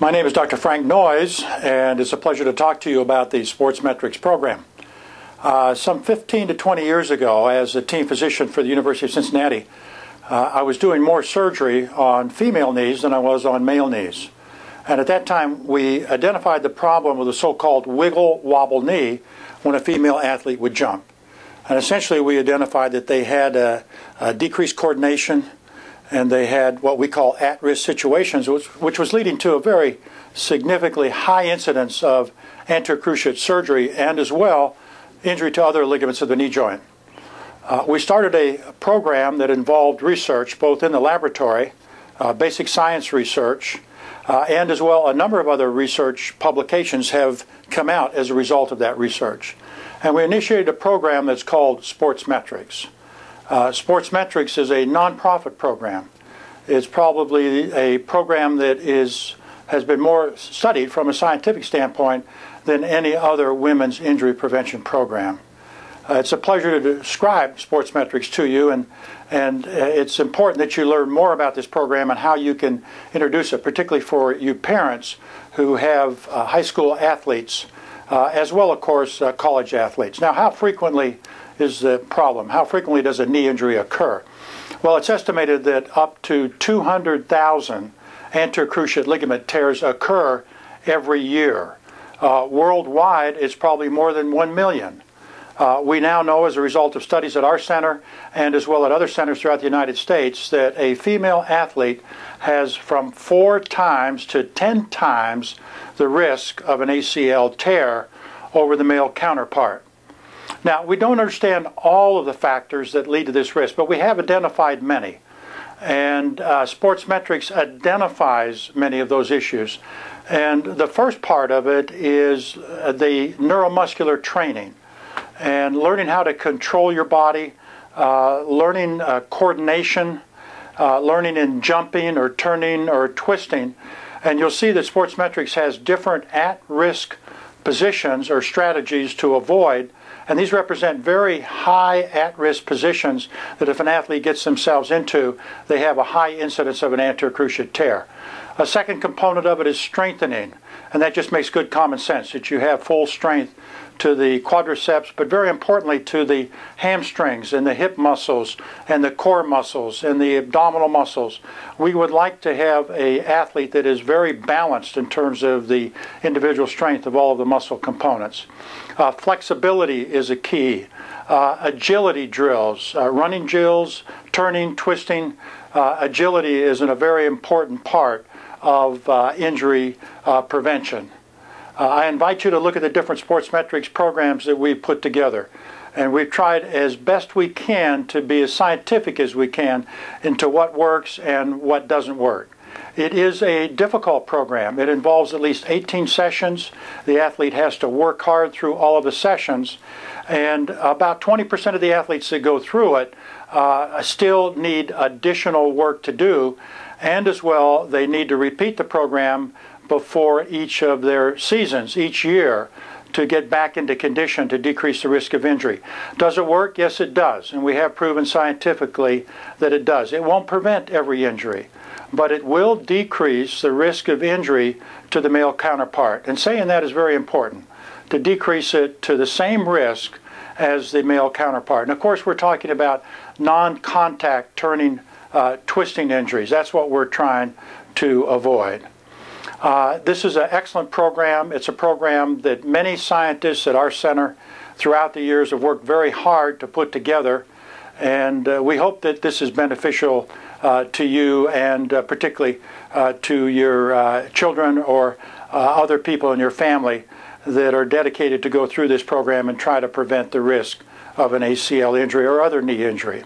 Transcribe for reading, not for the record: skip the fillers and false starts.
My name is Dr. Frank Noyes, and it's a pleasure to talk to you about the Sportsmetrics program. Some 15 to 20 years ago, as a team physician for the University of Cincinnati, I was doing more surgery on female knees than I was on male knees. And at that time, we identified the problem with a so-called wiggle-wobble knee when a female athlete would jump. And essentially, we identified that they had a decreased coordination, and they had what we call at-risk situations, which was leading to a very significantly high incidence of anterior cruciate surgery and as well injury to other ligaments of the knee joint. We started a program that involved research both in the laboratory, basic science research, and as well a number of other research publications have come out as a result of that research. And we initiated a program that's called Sportsmetrics. Sportsmetrics is a nonprofit program. It's probably a program that has been more studied from a scientific standpoint than any other women's injury prevention program. It's a pleasure to describe Sportsmetrics to you, and it's important that you learn more about this program and how you can introduce it, particularly for you parents who have high school athletes, as well, of course, college athletes. Now, how frequently is the problem? How frequently does a knee injury occur? Well, it's estimated that up to 200,000 anterior cruciate ligament tears occur every year. Worldwide, it's probably more than 1 million. We now know, as a result of studies at our center and as well at other centers throughout the United States, that a female athlete has from 4 times to 10 times the risk of an ACL tear over the male counterpart. Now, we don't understand all of the factors that lead to this risk, but we have identified many. And Sportsmetrics identifies many of those issues. And the first part of it is the neuromuscular training and learning how to control your body, learning coordination, learning in jumping or turning or twisting. And you'll see that Sportsmetrics has different at-risk positions or strategies to avoid. And these represent very high at-risk positions that if an athlete gets themselves into, they have a high incidence of an anterior cruciate tear. A second component of it is strengthening, and that just makes good common sense, that you have full strength to the quadriceps, but very importantly to the hamstrings and the hip muscles and the core muscles and the abdominal muscles. We would like to have an athlete that is very balanced in terms of the individual strength of all of the muscle components. Flexibility is a key. Agility drills, running drills, turning, twisting. Agility is a very important part of injury prevention. I invite you to look at the different Sportsmetrics programs that we've put together. And we've tried as best we can to be as scientific as we can into what works and what doesn't work. It is a difficult program. It involves at least 18 sessions. The athlete has to work hard through all of the sessions. And about 20% of the athletes that go through it still need additional work to do. And as well, they need to repeat the program before each of their seasons, each year, to get back into condition to decrease the risk of injury. Does it work? Yes, it does. And we have proven scientifically that it does. It won't prevent every injury, but it will decrease the risk of injury to the male counterpart. And saying that is very important, to decrease it to the same risk as the male counterpart. And of course, we're talking about non-contact turning, twisting injuries. That's what we're trying to avoid. This is an excellent program. It's a program that many scientists at our center throughout the years have worked very hard to put together, and we hope that this is beneficial to you and particularly to your children or other people in your family that are dedicated to go through this program and try to prevent the risk of an ACL injury or other knee injury.